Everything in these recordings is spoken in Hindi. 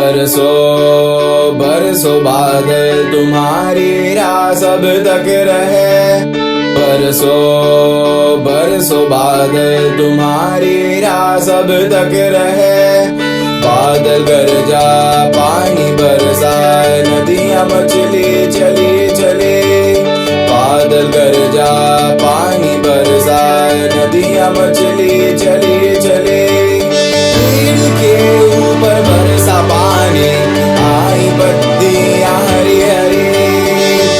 बरसो बरसो बादल तुम्हारी राह सब तक रहे। बरसो बरसो बादल तुम्हारी राह सब तक रहे। बादल गरजा पानी बरसाए नदियां मचली चली चली। बादल गरजा पानी बरसाए नदियां मचली चली चली। पेड़ के ऊपर बरसा पानी आई पत्तियां हरी हरी।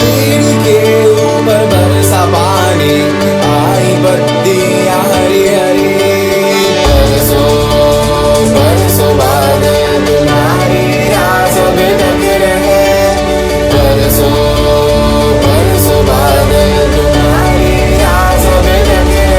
पेड़ के ऊपर बरसा पानी आई पत्तियां हरी हरी। बरसो बरसो बादल तुम्हारी राह सब तक रहे। बरसो बरसो बादल तुम्हारी राह सब तक रहे।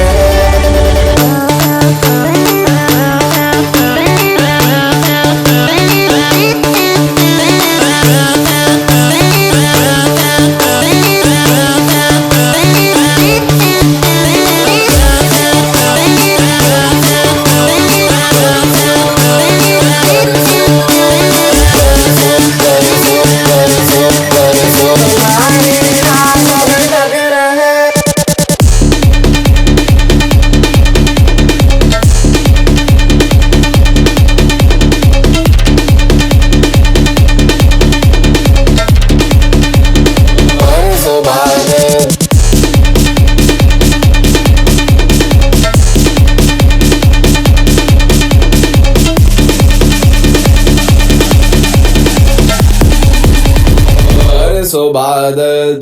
बरसो बादल